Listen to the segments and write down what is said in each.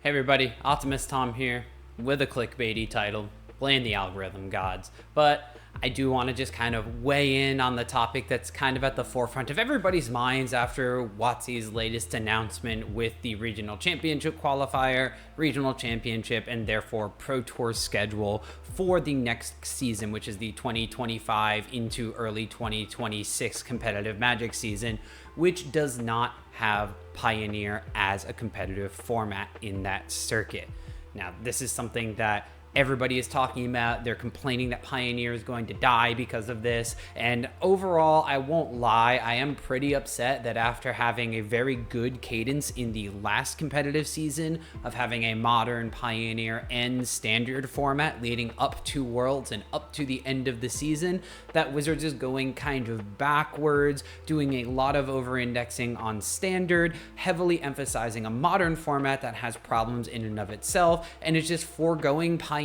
Hey everybody, Optimus Tom here with a clickbaity title, Blame the Algorithm Gods. But I do want to just kind of weigh in on the topic that's kind of at the forefront of everybody's minds after WotC's latest announcement with the Regional Championship Qualifier, Regional Championship, and therefore Pro Tour schedule for the next season, which is the 2025 into early 2026 competitive Magic season, which does not have Pioneer as a competitive format in that circuit. Now, this is something that everybody is talking about. They're complaining that Pioneer is going to die because of this. And overall, I won't lie, I am pretty upset that after having a very good cadence in the last competitive season of having a modern, Pioneer, and standard format leading up to Worlds and up to the end of the season, that Wizards is going kind of backwards, doing a lot of over-indexing on standard, heavily emphasizing a modern format that has problems in and of itself, and it's just foregoing Pioneer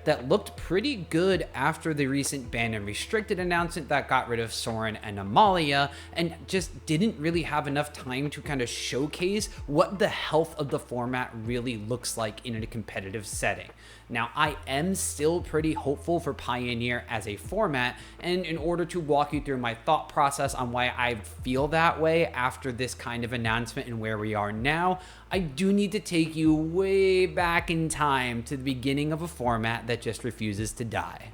that looked pretty good after the recent ban and restricted announcement that got rid of Sorin and Amalia, and just didn't really have enough time to kind of showcase what the health of the format really looks like in a competitive setting. Now, I am still pretty hopeful for Pioneer as a format, and in order to walk you through my thought process on why I feel that way after this kind of announcement and where we are now, I do need to take you way back in time to the beginning of a format that just refuses to die.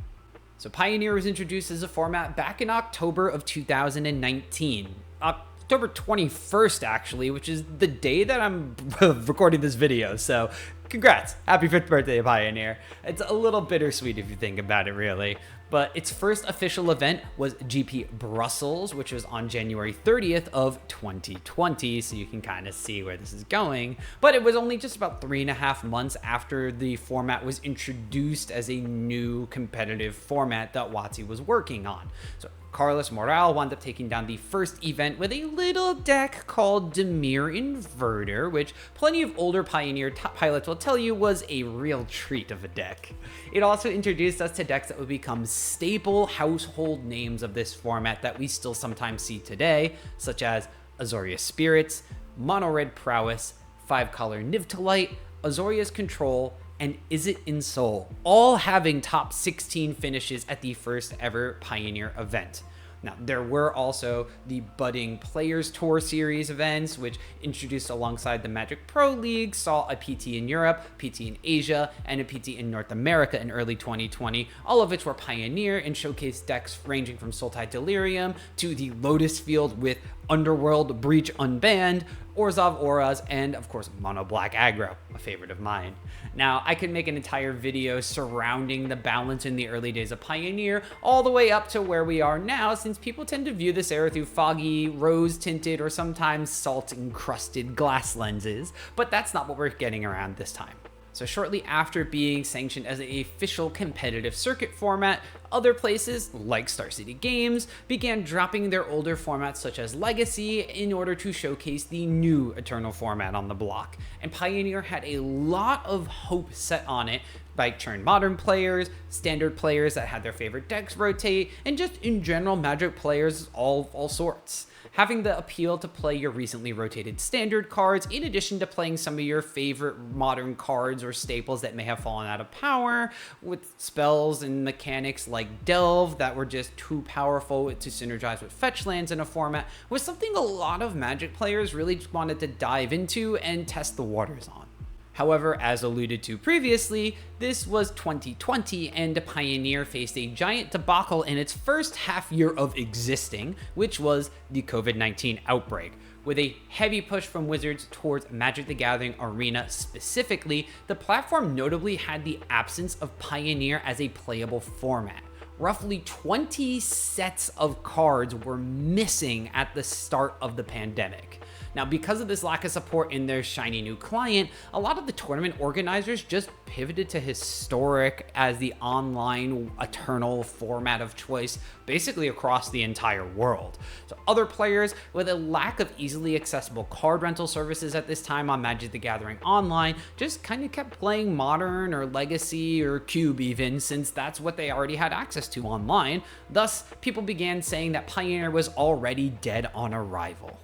So Pioneer was introduced as a format back in October of 2019. October 21st, actually, which is the day that I'm recording this video. So congrats. Happy 5th birthday, Pioneer. It's a little bittersweet if you think about it, really. But its first official event was GP Brussels, which was on January 30th of 2020, so you can kind of see where this is going. But it was only just about 3.5 months after the format was introduced as a new competitive format that WotC was working on. So Carlos Morale wound up taking down the first event with a little deck called Dimir Inverter, which plenty of older Pioneer pilots will tell you was a real treat of a deck. It also introduced us to decks that would become staple household names of this format that we still sometimes see today, such as Azorius Spirits, Mono Red Prowess, 5-color Nivtalite, Azorius Control, and Is It in Soul, all having top 16 finishes at the first ever Pioneer event. Now, there were also the Budding Players Tour Series events, which introduced alongside the Magic Pro League, saw a PT in Europe, PT in Asia, and a PT in North America in early 2020, all of which were Pioneer and showcased decks ranging from Sultai Delirium to the Lotus Field with Underworld Breach Unbanned, Orzhov Auras, and of course Mono Black Aggro, a favorite of mine. Now, I could make an entire video surrounding the balance in the early days of Pioneer, all the way up to where we are now, since people tend to view this era through foggy, rose-tinted, or sometimes salt-encrusted glass lenses, but that's not what we're getting around this time. So shortly after being sanctioned as an official competitive circuit format, other places, like Star City Games, began dropping their older formats such as Legacy in order to showcase the new Eternal format on the block. And Pioneer had a lot of hope set on it by churned modern players, standard players that had their favorite decks rotate, and just in general Magic players all sorts. Having the appeal to play your recently rotated standard cards, in addition to playing some of your favorite modern cards or staples that may have fallen out of power, with spells and mechanics like Delve that were just too powerful to synergize with fetch lands in a format, was something a lot of Magic players really just wanted to dive into and test the waters on. However, as alluded to previously, this was 2020 and Pioneer faced a giant debacle in its first half year of existing, which was the COVID-19 outbreak. With a heavy push from Wizards towards Magic the Gathering Arena specifically, the platform notably had the absence of Pioneer as a playable format. Roughly 20 sets of cards were missing at the start of the pandemic. Now, because of this lack of support in their shiny new client, a lot of the tournament organizers just pivoted to Historic as the online Eternal format of choice, basically across the entire world. So other players with a lack of easily accessible card rental services at this time on Magic the Gathering Online just kind of kept playing Modern or Legacy or Cube even, since that's what they already had access to online. Thus, people began saying that Pioneer was already dead on arrival.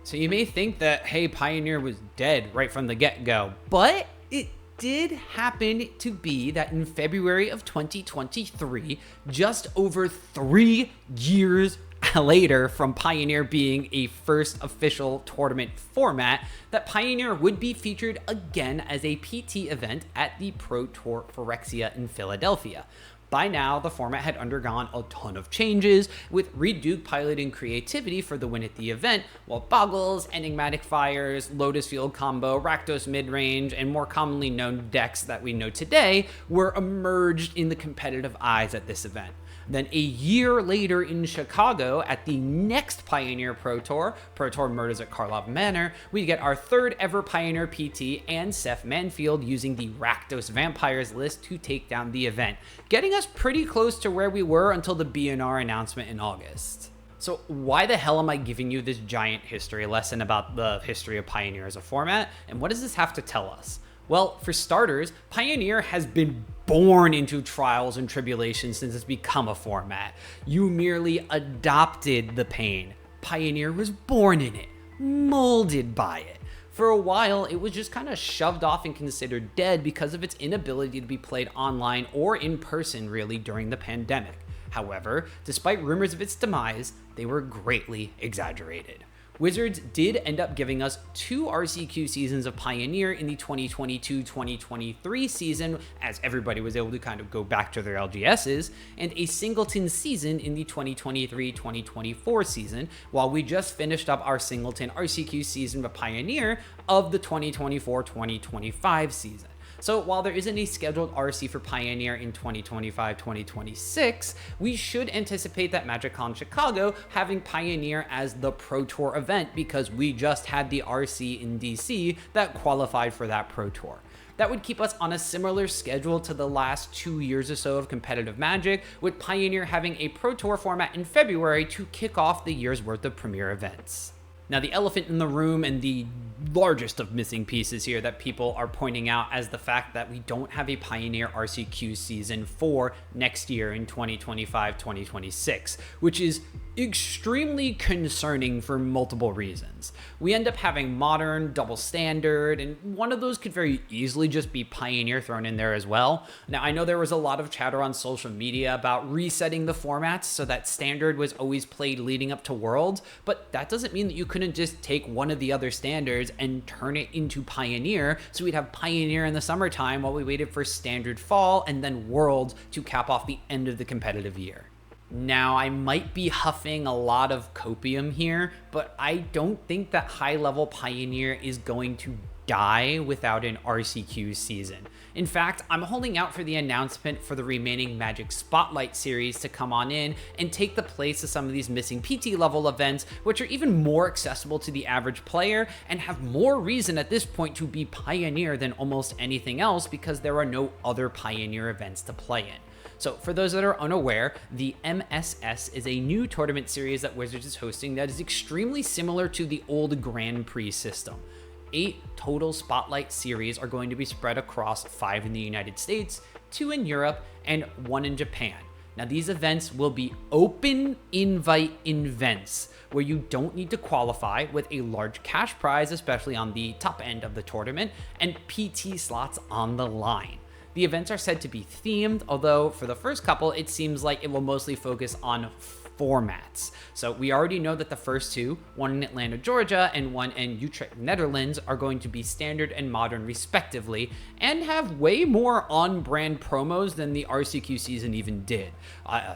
So you may think that, hey, Pioneer was dead right from the get-go, but it did happen to be that in February of 2023, just over 3 years later from Pioneer being a first official tournament format, that Pioneer would be featured again as a PT event at the Pro Tour Phyrexia in Philadelphia. By now, the format had undergone a ton of changes, with Reed Duke piloting creativity for the win at the event, while Boggles, Enigmatic Fires, Lotus Field Combo, Rakdos Midrange, and more commonly known decks that we know today were emerged in the competitive eyes at this event. Then a year later in Chicago, at the next Pioneer Pro Tour Murders at Karlov Manor, we get our third ever Pioneer PT and Seth Manfield using the Rakdos Vampires list to take down the event, getting us pretty close to where we were until the BNR announcement in August. So why the hell am I giving you this giant history lesson about the history of Pioneer as a format, and what does this have to tell us? Well, for starters, Pioneer has been born into trials and tribulations since it's become a format. You merely adopted the pain. Pioneer was born in it, molded by it. For a while, it was just kind of shoved off and considered dead because of its inability to be played online or in person, really, during the pandemic. However, despite rumors of its demise, they were greatly exaggerated. Wizards did end up giving us 2 RCQ seasons of Pioneer in the 2022-2023 season, as everybody was able to kind of go back to their LGSs, and a Singleton season in the 2023-2024 season, while we just finished up our Singleton RCQ season of Pioneer of the 2024-2025 season. So while there isn't a scheduled RC for Pioneer in 2025-2026, we should anticipate that MagicCon Chicago having Pioneer as the Pro Tour event because we just had the RC in DC that qualified for that Pro Tour. That would keep us on a similar schedule to the last 2 years or so of competitive Magic, with Pioneer having a Pro Tour format in February to kick off the year's worth of premier events. Now, the elephant in the room and the largest of missing pieces here that people are pointing out as the fact that we don't have a Pioneer RCQ season for next year in 2025-2026, which is extremely concerning for multiple reasons. We end up having Modern, Double Standard, and one of those could very easily just be Pioneer thrown in there as well. Now, I know there was a lot of chatter on social media about resetting the formats so that Standard was always played leading up to Worlds, but that doesn't mean that you couldn't just take one of the other standards and turn it into Pioneer, so we'd have Pioneer in the summertime while we waited for Standard fall and then Worlds to cap off the end of the competitive year. Now, I might be huffing a lot of copium here, but I don't think that high-level Pioneer is going to die without an RCQ season. In fact, I'm holding out for the announcement for the remaining Magic Spotlight series to come on in and take the place of some of these missing PT level events, which are even more accessible to the average player and have more reason at this point to be Pioneer than almost anything else because there are no other Pioneer events to play in. So for those that are unaware, the MSS is a new tournament series that Wizards is hosting that is extremely similar to the old Grand Prix system. 8 total Spotlight series are going to be spread across 5 in the United States, 2 in Europe, and 1 in Japan. Now, these events will be open invite events where you don't need to qualify, with a large cash prize, especially on the top end of the tournament, and PT slots on the line. The events are said to be themed, although for the first couple, it seems like it will mostly focus on formats. So we already know that the first 2, one in Atlanta, Georgia, and one in Utrecht, Netherlands, are going to be Standard and Modern respectively, and have way more on-brand promos than the RCQ season even did.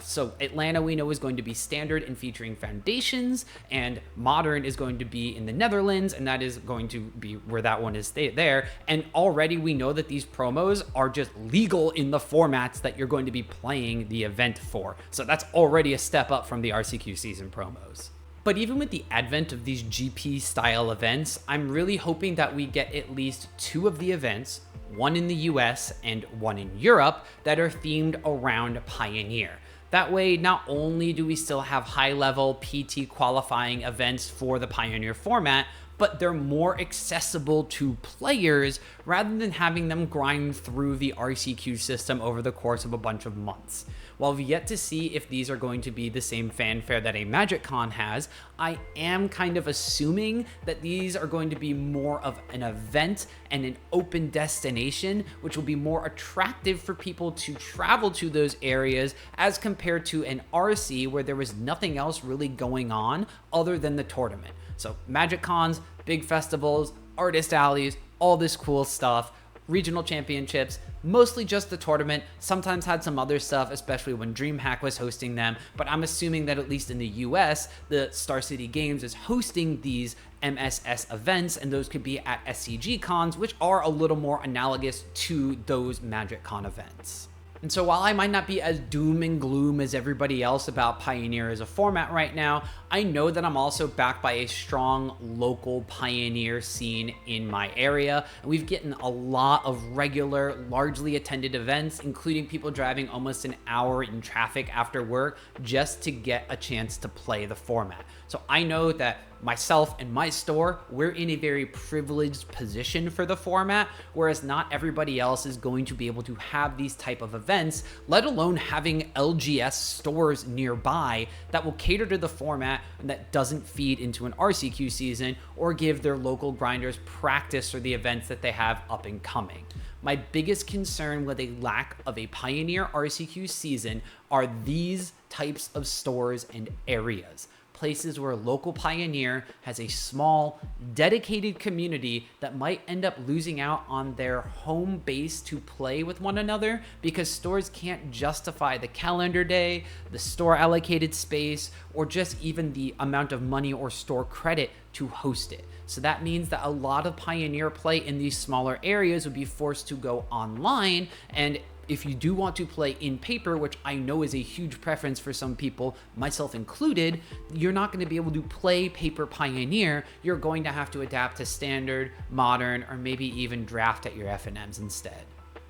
So Atlanta, we know, is going to be Standard and featuring Foundations, and Modern is going to be in the Netherlands, and that is going to be where that one is there. And already we know that these promos are just legal in the formats that you're going to be playing the event for. So that's already a step up from the RCQ season promos. But even with the advent of these GP style events, I'm really hoping that we get at least 2 of the events, one in the US and one in Europe, that are themed around Pioneer. That way, not only do we still have high-level PT qualifying events for the Pioneer format, but they're more accessible to players rather than having them grind through the RCQ system over the course of a bunch of months. While I've yet to see if these are going to be the same fanfare that a MagicCon has, I am kind of assuming that these are going to be more of an event and an open destination, which will be more attractive for people to travel to those areas as compared to an RC where there was nothing else really going on other than the tournament. So MagicCons, big festivals, artist alleys, all this cool stuff. Regional championships, mostly just the tournament, sometimes had some other stuff, especially when DreamHack was hosting them, but I'm assuming that at least in the US, the Star City Games is hosting these MSS events, and those could be at SCG cons, which are a little more analogous to those MagicCon events. And so while I might not be as doom and gloom as everybody else about Pioneer as a format right now, I know that I'm also backed by a strong local Pioneer scene in my area. And we've gotten a lot of regular, largely attended events, including people driving almost an hour in traffic after work just to get a chance to play the format. So I know that myself and my store, we're in a very privileged position for the format, whereas not everybody else is going to be able to have these type of events, let alone having LGS stores nearby that will cater to the format and that doesn't feed into an RCQ season or give their local grinders practice for the events that they have up and coming. My biggest concern with a lack of a Pioneer RCQ season are these types of stores and areas. Places where local Pioneer has a small, dedicated community that might end up losing out on their home base to play with one another because stores can't justify the calendar day, the store allocated space, or just even the amount of money or store credit to host it. So that means that a lot of Pioneer play in these smaller areas would be forced to go online, and if you do want to play in paper, which I know is a huge preference for some people, myself included, you're not going to be able to play paper Pioneer. You're going to have to adapt to standard, modern, or maybe even draft at your FNMs instead.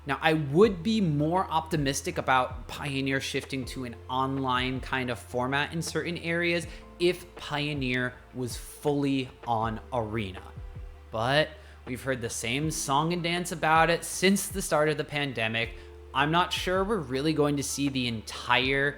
Now, I would be more optimistic about Pioneer shifting to an online kind of format in certain areas if Pioneer was fully on Arena. But we've heard the same song and dance about it since the start of the pandemic. I'm not sure we're really going to see the entire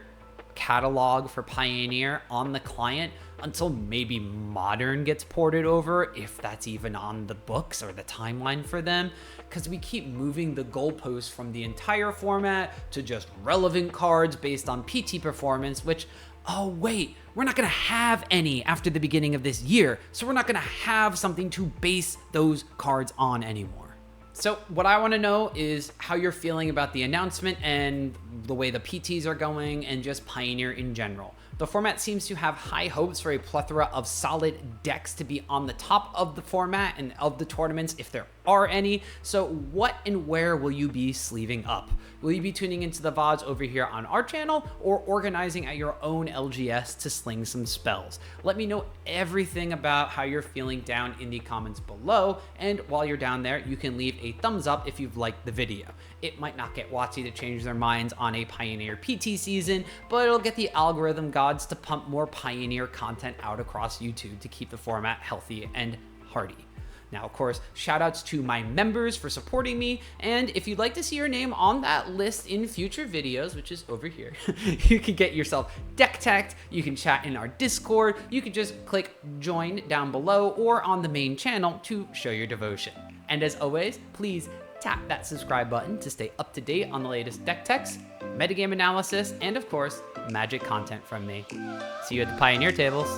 catalog for Pioneer on the client until maybe Modern gets ported over, if that's even on the books or the timeline for them, because we keep moving the goalposts from the entire format to just relevant cards based on PT performance, which, oh wait, we're not going to have any after the beginning of this year, so we're not going to have something to base those cards on anymore. So what I want to know is how you're feeling about the announcement and the way the PTs are going and just Pioneer in general. The format seems to have high hopes for a plethora of solid decks to be on the top of the format and of the tournaments if there are any. So what and where will you be sleeving up? Will you be tuning into the VODs over here on our channel or organizing at your own LGS to sling some spells? Let me know everything about how you're feeling down in the comments below, and while you're down there, you can leave a thumbs up if you've liked the video. It might not get WotC to change their minds on a Pioneer PT season, but it'll get the algorithm gods to pump more Pioneer content out across YouTube to keep the format healthy and hearty. Now, of course, shout outs to my members for supporting me, and if you'd like to see your name on that list in future videos, which is over here, you can get yourself deck teched, you can chat in our Discord, you can just click join down below or on the main channel to show your devotion. And as always, please tap that subscribe button to stay up to date on the latest deck techs, metagame analysis, and of course, magic content from me. See you at the Pioneer tables.